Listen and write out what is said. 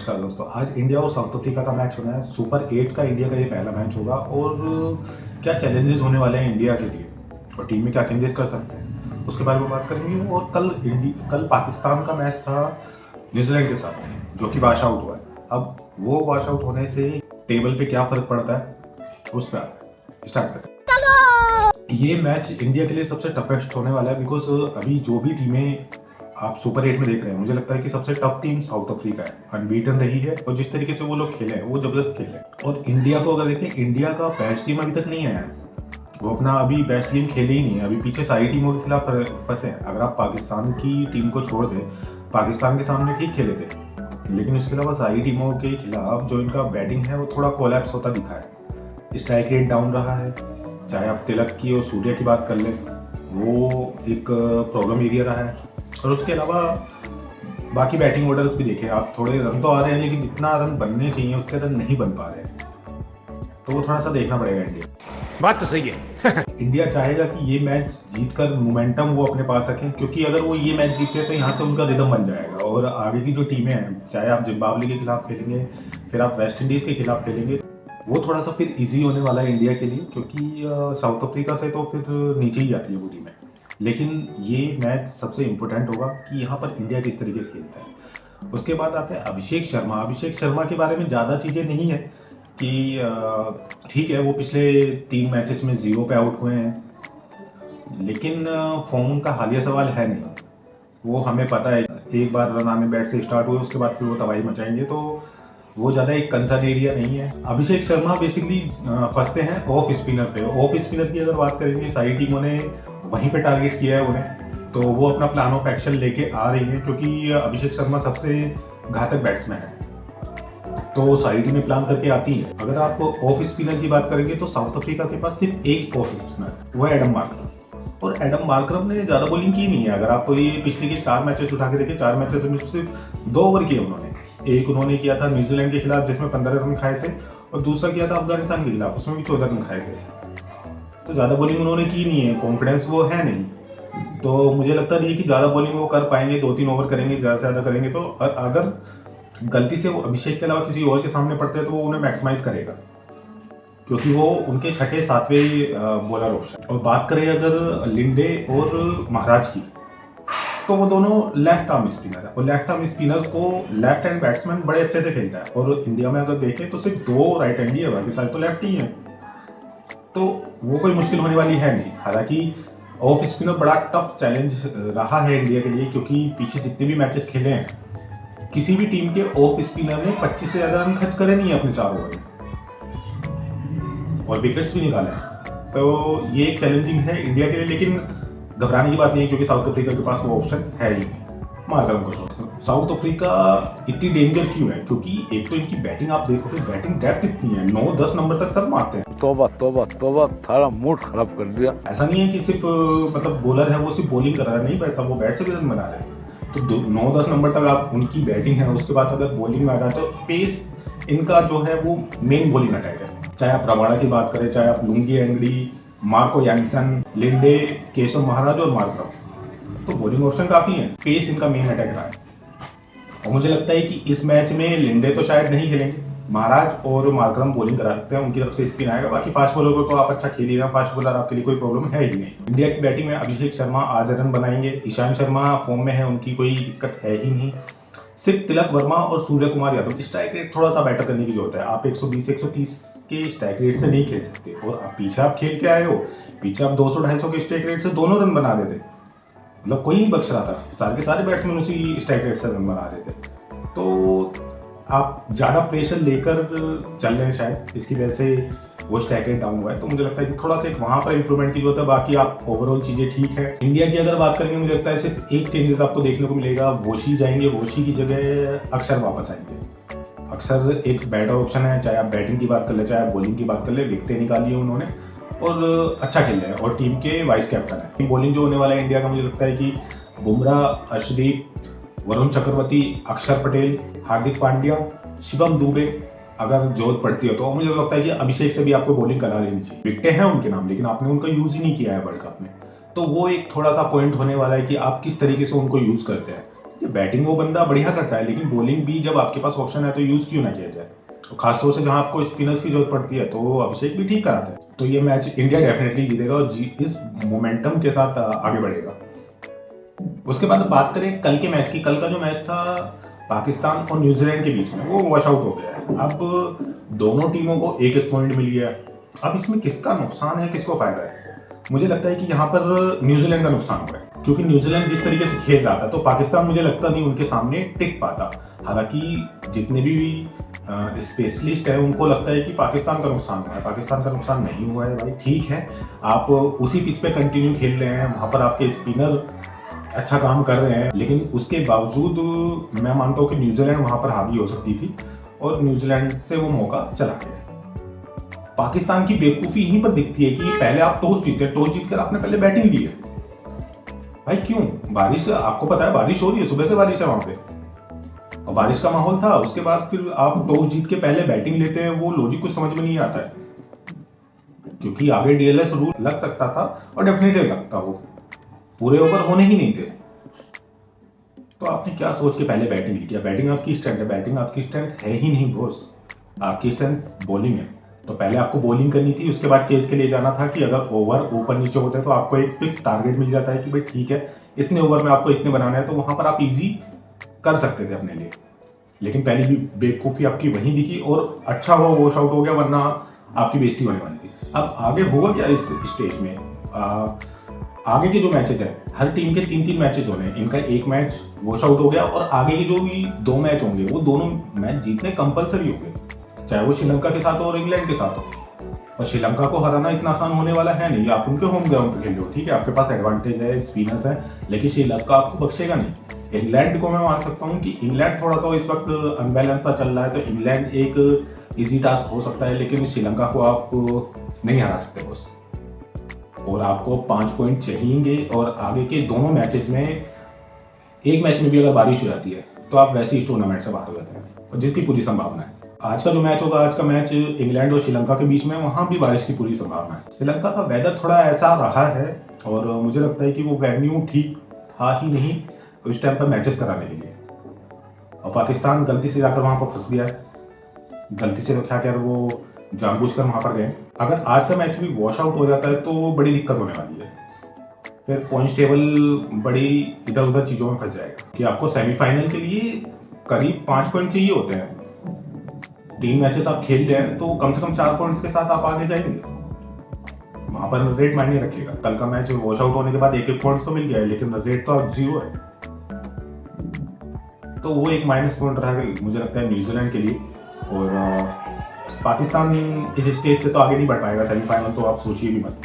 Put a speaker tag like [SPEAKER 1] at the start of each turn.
[SPEAKER 1] नमस्कार दोस्तों। आज इंडिया और साउथ अफ्रीका का मैच होना है। सुपर 8 का इंडिया का ये पहला मैच होगा और क्या चैलेंजेस होने वाले हैं इंडिया के लिए और टीम में क्या चेंजेस कर सकते हैं उसके बारे में बात करेंगे। और कल पाकिस्तान का मैच था न्यूजीलैंड के साथ जो कि वॉश आउट हुआ है। अब वो वॉश आउट होने से टेबल पे क्या फ़र्क पड़ता है उस पर स्टार्ट करते हैं। ये मैच इंडिया के लिए सबसे टफेस्ट होने वाला है बिकॉज अभी जो भी टीमें आप सुपर 8 में देख रहे हैं, मुझे लगता है कि सबसे टफ टीम साउथ अफ्रीका है। अनबीटन रही है और जिस तरीके से वो लोग खेले हैं वो जबरदस्त खेले हैं। और इंडिया को अगर देखें, इंडिया का बेस्ट टीम अभी तक नहीं आया है। वो अपना अभी बेस्ट टीम खेले ही नहीं है। अभी पीछे सारी टीमों के खिलाफ फंसे हैं। अगर आप पाकिस्तान की टीम को छोड़ दें, पाकिस्तान के सामने ठीक खेले थे, लेकिन उसके अलावा सारी टीमों के खिलाफ जो इनका बैटिंग है वो थोड़ा कोलैप्स होता दिखा है। स्ट्राइक रेट डाउन रहा है। चाहे आप तिलक की और सूर्य की बात कर लें, वो एक प्रॉब्लम एरिया रहा है। और उसके अलावा बाकी बैटिंग ऑर्डर्स भी देखें आप, थोड़े रन तो आ रहे हैं लेकिन जितना रन बनने चाहिए उतने रन नहीं बन पा रहे हैं। तो वो थोड़ा सा देखना पड़ेगा इंडिया।
[SPEAKER 2] बात तो सही है।
[SPEAKER 1] इंडिया चाहेगा कि ये मैच जीतकर मोमेंटम वो अपने पा सकें, क्योंकि अगर वो ये मैच जीतते हैं तो यहाँ से उनका रिदम बन जाएगा। और आगे की जो टीमें हैं, चाहे आप जिम्बाब्वे के खिलाफ खेलेंगे, फिर आप वेस्ट इंडीज़ के खिलाफ खेलेंगे, वो थोड़ा सा फिर ईजी होने वाला है इंडिया के लिए, क्योंकि साउथ अफ्रीका से तो फिर नीचे ही आती है वो टीमें। लेकिन ये मैच सबसे इम्पोर्टेंट होगा कि यहाँ पर इंडिया किस तरीके से खेलता है। उसके बाद आते हैं अभिषेक शर्मा। अभिषेक शर्मा के बारे में ज़्यादा चीज़ें नहीं है कि ठीक है, वो पिछले 3 मैचेस में 0 पे आउट हुए हैं, लेकिन फॉर्म का हालिया सवाल है नहीं। वो हमें पता है, एक बार रन आने बैट से स्टार्ट हुए उसके बाद फिर वो तबाही मचाएंगे, तो वो ज़्यादा एक कंसर्न एरिया नहीं है। अभिषेक शर्मा बेसिकली फंसते हैं ऑफ स्पिनर पे। ऑफ स्पिनर की अगर बात करेंगे, सारी टीमों ने वहीं पे टारगेट किया है उन्हें, तो वो अपना प्लान ऑफ एक्शन लेके आ रही है, क्योंकि अभिषेक शर्मा सबसे घातक बैट्समैन है। तो सारी टीमें प्लान करके आती हैं। अगर आप ऑफ स्पिनर की बात करेंगे तो साउथ अफ्रीका के पास सिर्फ एक ऑफ स्पिनर, वो है एडम मार्करम। और एडम मार्करम ने ज़्यादा बॉलिंग की नहीं है। अगर आप ये पिछले के 4 मैचेस उठा के देखें, 4 मैचेस में सिर्फ 2 ओवर किए उन्होंने। एक उन्होंने किया था न्यूजीलैंड के खिलाफ जिसमें 15 रन खाए थे, और दूसरा किया था अफगानिस्तान के खिलाफ, उसमें भी 14 रन खाए थे। तो ज़्यादा बॉलिंग उन्होंने की नहीं है, कॉन्फिडेंस वो है नहीं। तो मुझे लगता नहीं कि ज़्यादा बॉलिंग वो कर पाएंगे। 2-3 ओवर करेंगे, ज़्यादा से ज़्यादा करेंगे। तो अगर गलती से वो अभिषेक के अलावा किसी और के सामने पड़ते हैं तो वो उन्हें मैक्सिमाइज करेगा, क्योंकि वो उनके छठे 7वें बॉलर ऑप्शन। और बात करें अगर लिंडे और महाराज की, तो वो दोनों लेफ्ट आर्म स्पिनर है। और लेफ्ट आर्म स्पिनर को लेफ्ट हैंड बैट्समैन बड़े अच्छे से खेलता है। और इंडिया में अगर देखें तो सिर्फ 2 राइट हैंड ही है, बाकी सारे तो लेफ्ट ही हैं। तो वो कोई मुश्किल होने वाली है नहीं। हालांकि ऑफ स्पिनर बड़ा टफ चैलेंज रहा है इंडिया के लिए, क्योंकि पीछे जितने भी मैचेस खेले हैं, किसी भी टीम के ऑफ स्पिनर ने 25 से ज़्यादा रन खर्च करे नहीं है अपने 4 ओवर में, और विकेट्स भी निकाले हैं। तो ये एक चैलेंजिंग है इंडिया के लिए, लेकिन घबराने की बात नहीं है, क्योंकि साउथ अफ्रीका के पास वो ऑप्शन है ही मार्करम को छोड़। साउथ अफ्रीका इतनी डेंजर क्यों है? क्योंकि एक तो इनकी बैटिंग आप देखो तो बैटिंग डेप्थ इतनी है, 9-10 नंबर तक सब मारते हैं।
[SPEAKER 2] तोबा तोबा तोबा, थारा मूड खराब कर दिया।
[SPEAKER 1] ऐसा नहीं है कि सिर्फ मतलब बॉलर है वो सिर्फ बॉलिंग कर रहा है, नहीं भाई साहब, वो बैट से भी रन बना रहे हैं। तो 9-10 नंबर तक आप उनकी बैटिंग है, उसके बाद अगर बॉलिंग में आ जाए तो पेस इनका जो है वो मेन बॉलिंग अटैक है। चाहे आप रबाड़ा की बात करें, चाहे आप Lungi Ngidi, Marco Jansen, Linde, Keshav Maharaj और मार्करम, तो बॉलिंग ऑप्शन काफ़ी है। पेस इनका मेन अटैक रहा है। और मुझे लगता है कि इस मैच में लिंडे तो शायद नहीं खेलेंगे, महाराज और मार्करम बॉलिंग करा सकते हैं, उनकी तरफ से स्पिन आएगा। बाकी फास्ट बॉलर को तो आप अच्छा खेल ही रहे हैं, फास्ट बॉलर आपके लिए कोई प्रॉब्लम है ही नहीं। इंडिया की बैटिंग में अभिषेक शर्मा आज रन बनाएंगे। ईशांत शर्मा फॉर्म में है, उनकी कोई दिक्कत है ही नहीं। सिर्फ तिलक वर्मा और सूर्य कुमार यादव स्ट्राइक रेट थोड़ा सा बेटर करने की जरूरत है। आप 120-130 के स्ट्राइक रेट से नहीं खेल सकते। और आप पीछे आप खेल के आए हो, पीछे आप 200-250 के स्ट्राइक रेट से दोनों रन बना देते, मतलब कोई नहीं बख्श रहा था। सारे के सारे बैट्समैन उसी स्ट्राइक रेट से रन बना रहे थे। तो आप ज़्यादा प्रेशर लेकर चल रहे हैं शायद, इसकी वजह से वो स्ट्राइक रेट डाउन हुआ है। तो मुझे लगता है कि थोड़ा सा एक वहाँ पर इंप्रूवमेंट की जरूरत है। बाकी आप ओवरऑल चीज़ें ठीक है। इंडिया की अगर बात करेंगे, मुझे लगता है सिर्फ एक चेंजेस आपको देखने को मिलेगा, वोशी जाएंगे, वोशी की जगह अक्षर वापस आएंगे। अक्षर एक बेटर ऑप्शन है, चाहे आप बैटिंग की बात कर ले, चाहे आप बॉलिंग की बात कर ले। विकेटें निकाली है उन्होंने और अच्छा खेल रहे हैं, और टीम के वाइस कैप्टन है। बॉलिंग जो होने वाला है इंडिया का, मुझे लगता है कि बुमराह, अर्शदीप, वरुण चक्रवर्ती, अक्षर पटेल, हार्दिक पांड्या, शिवम दुबे, अगर जरूरत पड़ती है तो मुझे लगता है कि अभिषेक से भी आपको बॉलिंग करा लेनी चाहिए। विकेटें हैं उनके नाम, लेकिन आपने उनका यूज ही नहीं किया है वर्ल्ड कप में। तो वो एक थोड़ा सा पॉइंट होने वाला है कि आप किस तरीके से उनको यूज करते हैं। ये बैटिंग वो बंदा बढ़िया करता है, लेकिन बॉलिंग भी जब आपके पास ऑप्शन है तो यूज़ क्यों ना किया जाए। तो खासतौर से जहाँ आपको स्पिनर्स की जरूरत पड़ती है तो अभिषेक भी ठीक कराते हैं। तो ये मैच इंडिया डेफिनेटली जीतेगा और इस मोमेंटम के साथ आगे बढ़ेगा। उसके बाद बात करें कल के मैच की। कल का जो मैच था पाकिस्तान और न्यूजीलैंड के बीच में, वो वॉश आउट हो गया है। अब दोनों टीमों को एक एक पॉइंट मिल गया। अब इसमें किसका नुकसान है, किसको फायदा है? मुझे लगता है कि यहाँ पर न्यूजीलैंड का नुकसान हुआ है, क्योंकि न्यूजीलैंड जिस तरीके से खेल रहा था तो पाकिस्तान मुझे लगता नहीं उनके सामने टिक पाता। हालांकि जितने भी स्पेशलिस्ट है उनको लगता है कि पाकिस्तान का नुकसान हुआ है। पाकिस्तान का नुकसान नहीं हुआ है भाई, ठीक है, आप उसी पिच पे कंटिन्यू खेल रहे हैं, वहाँ पर आपके स्पिनर अच्छा काम कर रहे हैं, लेकिन उसके बावजूद मैं मानता हूँ कि न्यूजीलैंड वहाँ पर हावी हो सकती थी और न्यूजीलैंड से वो मौका चला गया। पाकिस्तान की बेवकूफ़ी यहीं पर दिखती है कि पहले आप टॉस जीते, टॉस जीतकर आपने पहले बैटिंग ली है। भाई क्यों? बारिश, आपको पता है बारिश हो रही है, सुबह से बारिश है वहाँ पे और बारिश का माहौल था। उसके बाद फिर आप टॉस जीत के पहले बैटिंग लेते हैं, वो लॉजिक कुछ समझ में नहीं आता है, क्योंकि आगे डीएलएस रूल लग सकता था और डेफिनेटली लगता, वो पूरे ओवर होने ही नहीं थे। तो आपने क्या सोच के पहले बैटिंग ली? क्या बैटिंग आपकी स्ट्रेंथ है? बैटिंग आपकी स्ट्रेंथ है ही नहीं बॉस, आपकी स्ट्रेंथ बॉलिंग है। तो पहले आपको बॉलिंग करनी थी, उसके बाद चेस के लिए जाना था कि अगर ओवर ऊपर नीचे होते तो आपको एक फिक्स टारगेट मिल जाता है कि भाई ठीक है, इतने ओवर में आपको इतने बनाना है, तो वहां पर आप इजी कर सकते थे अपने लिए। लेकिन पहली भी बेवकूफ़ी आपकी वहीं दिखी और अच्छा हुआ वॉश आउट हो गया, वरना आपकी बेइज्जती होने वाली थी। अब आगे होगा क्या इस स्टेज में? आगे के जो मैचेस हैं, हर टीम के 3-3 मैचेस होने हैं, इनका एक मैच वॉश आउट हो गया और आगे के जो भी 2 मैच होंगे वो दोनों मैच जीतने कंपलसरी होंगे, चाहे वो श्रीलंका के साथ हो और इंग्लैंड के साथ हो। और श्रीलंका को हराना इतना आसान होने वाला है नहीं, आप उनके होम ग्राउंड पे खेल रहे हो, ठीक है, आपके पास एडवांटेज है, स्पिनर्स है, लेकिन श्रीलंका आपको बख्शेगा नहीं। इंग्लैंड को मैं मान सकता हूँ कि इंग्लैंड थोड़ा सा इस वक्त अनबैलेंस सा चल रहा है, तो इंग्लैंड एक इजी टास्क हो सकता है, लेकिन श्रीलंका को आप नहीं हरा सकते बॉस। और आपको 5 पॉइंट चाहिए और आगे के दोनों मैचेस में एक मैच में भी अगर बारिश हो जाती है तो आप वैसे ही टूर्नामेंट से बाहर हो जाते हैं, और जिसकी पूरी संभावना है। आज का जो मैच होगा, आज का मैच इंग्लैंड और श्रीलंका के बीच में, वहाँ भी बारिश की पूरी संभावना है। श्रीलंका का वेदर थोड़ा ऐसा रहा है और मुझे लगता है कि वो वेन्यू ठीक था ही नहीं उस टाइम पर मैचेस कराने के लिए, और पाकिस्तान गलती से जाकर वहाँ पर फंस गया है। गलती से तो क्या कह रहे, वो जानबूझकर वहाँ पर गए। अगर आज का मैच भी वॉश आउट हो जाता है तो बड़ी दिक्कत होने वाली है, फिर पॉइंट्स टेबल बड़ी इधर उधर चीज़ों में फंस जाएगा कि आपको सेमीफाइनल के लिए करीब 5 पॉइंट चाहिए होते हैं। 3 मैचेस आप खेल रहे हैं तो कम से कम 4 पॉइंट्स के साथ आप आगे जाएंगे, वहाँ पर रेट मायने रखिएगा। कल का मैच वॉश आउट होने के बाद 1-1 पॉइंट तो मिल गया है, लेकिन रेट तो अब 0 है, तो वो एक माइनस पॉइंट रहा मुझे लगता है न्यूजीलैंड के लिए। और पाकिस्तान इस स्टेज से तो आगे नहीं बढ़ पाएगा सेमीफाइनल, तो आप सोचिए भी मत।